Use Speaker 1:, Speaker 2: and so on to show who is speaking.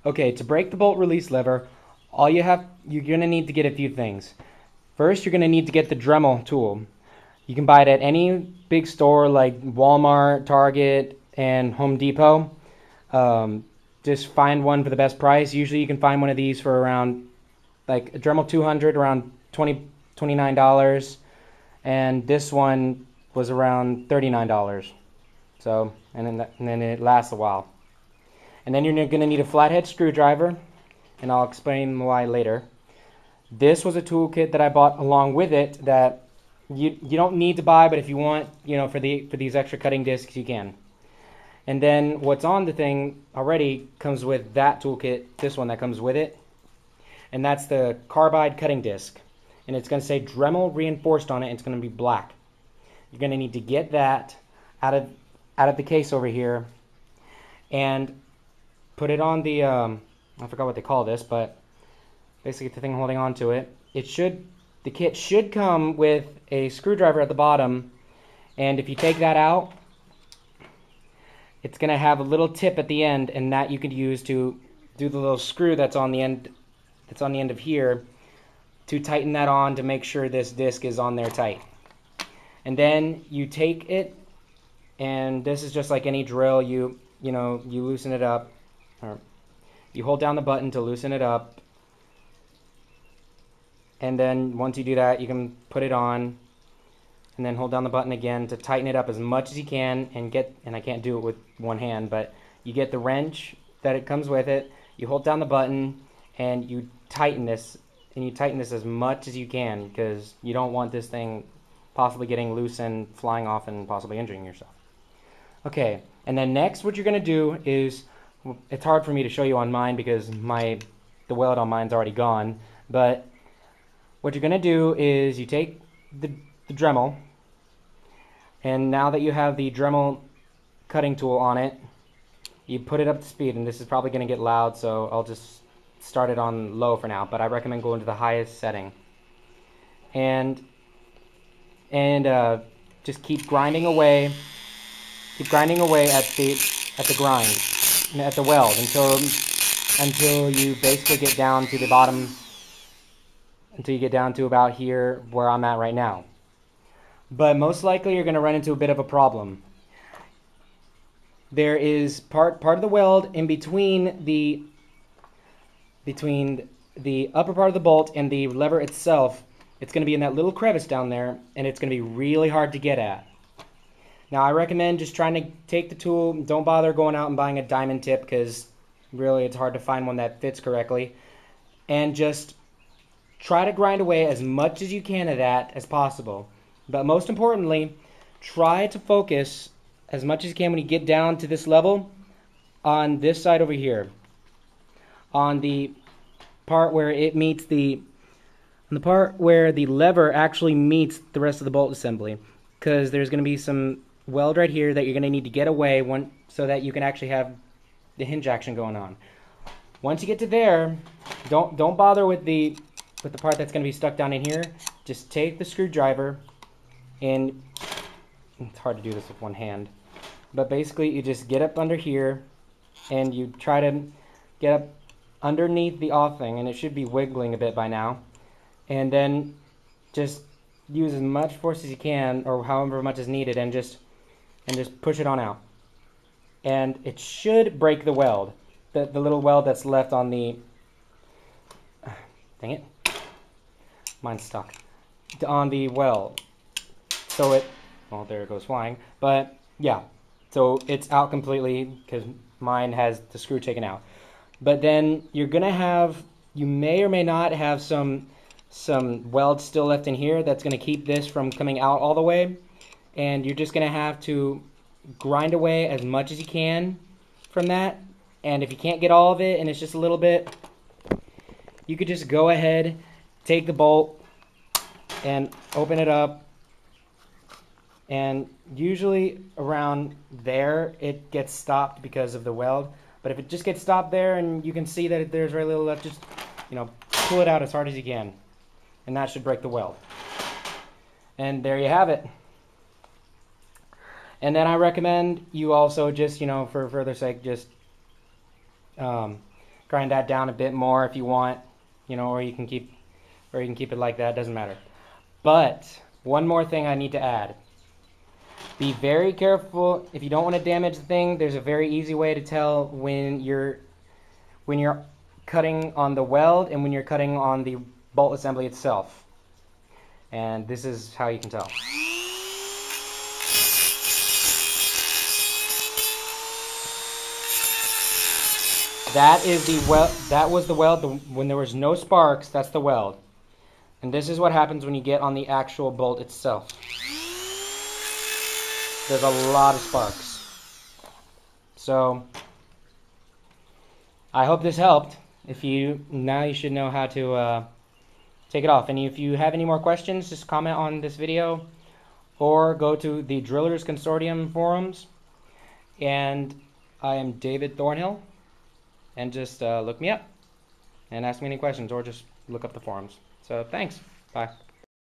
Speaker 1: Okay, to break the bolt release lever, you're gonna need to get a few things. First, you're gonna need to get the Dremel tool. You can buy it at any big store like Walmart, Target, and Home Depot. Just find one for the best price. Usually you can find one of these for around, like a Dremel 200, around $29. And this one was around $39. So, and then it lasts a while. And then you're going to need a flathead screwdriver, and I'll explain why later. This was a toolkit that I bought along with it that you don't need to buy, but if you want, for these extra cutting discs, you can. And then what's on the thing already comes with that toolkit, this one that comes with it, and that's the carbide cutting disc. And it's going to say Dremel reinforced on it, and it's going to be black. You're going to need to get that out of the case over here and put it on the, I forgot what they call this, but basically the thing holding on to it. The kit should come with a screwdriver at the bottom, and if you take that out, it's going to have a little tip at the end, and that you could use to do the little screw that's on the end of here to tighten that on to make sure this disc is on there tight. And then you take it, and this is just like any drill. You loosen it up, or you hold down the button to loosen it up, and then once you do that, you can put it on, and then hold down the button again to tighten it up as much as you can, and I can't do it with one hand, but you get the wrench that it comes with it, you hold down the button, and you tighten this as much as you can, because you don't want this thing possibly getting loose and flying off and possibly injuring yourself. Okay, and then next what you're going to do is, it's hard for me to show you on mine because the weld on mine's already gone, but what you're going to do is you take the Dremel, and now that you have the Dremel cutting tool on it, you put it up to speed, and this is probably going to get loud, so I'll just start it on low for now, but I recommend going to the highest setting. And just keep grinding away at the grind, at the weld, until you basically get down to the bottom, until you get down to about here where I'm at right now. But most likely you're going to run into a bit of a problem. There is part of the weld in between the upper part of the bolt and the lever itself. It's going to be in that little crevice down there, and it's going to be really hard to get at. Now I recommend just trying to take the tool. Don't bother going out and buying a diamond tip, because really it's hard to find one that fits correctly. And just try to grind away as much as you can of that as possible. But most importantly, try to focus as much as you can when you get down to this level on this side over here. On the part where it meets the part where the lever actually meets the rest of the bolt assembly, because there's going to be some weld right here that you're going to need to get away so that you can actually have the hinge action going on. Once you get to there, don't bother with the part that's going to be stuck down in here. Just take the screwdriver, and it's hard to do this with one hand, but basically you just get up under here and you try to get up underneath the off thing, and it should be wiggling a bit by now, and then just use as much force as you can, or however much is needed, and just push it on out, and it should break the weld, the little weld that's left on the, dang it, mine's stuck, on the weld. So well, there it goes flying, but yeah, so it's out completely because mine has the screw taken out. But then you may or may not have some weld still left in here that's going to keep this from coming out all the way, and you're just going to have to grind away as much as you can from that. And if you can't get all of it and it's just a little bit, you could just go ahead, take the bolt and open it up, and usually around there it gets stopped because of the weld. But if it just gets stopped there and you can see that there's very little left, just pull it out as hard as you can, and that should break the weld. And there you have it. And then I recommend you also just, for further sake, just grind that down a bit more if you want, you know, or you can keep it like that, doesn't matter. But one more thing I need to add. Be very careful if you don't want to damage the thing. There's a very easy way to tell when you're cutting on the weld and when you're cutting on the bolt assembly itself. And this is how you can tell. That is the weld. That was the weld. When there was no sparks, that's the weld. And this is what happens when you get on the actual bolt itself. There's a lot of sparks. So I hope this helped. Now you should know how to take it off. And if you have any more questions, just comment on this video or go to the Drillers Consortium forums. And I am David Thornhill. And just look me up and ask me any questions, or just look up the forums. So thanks. Bye.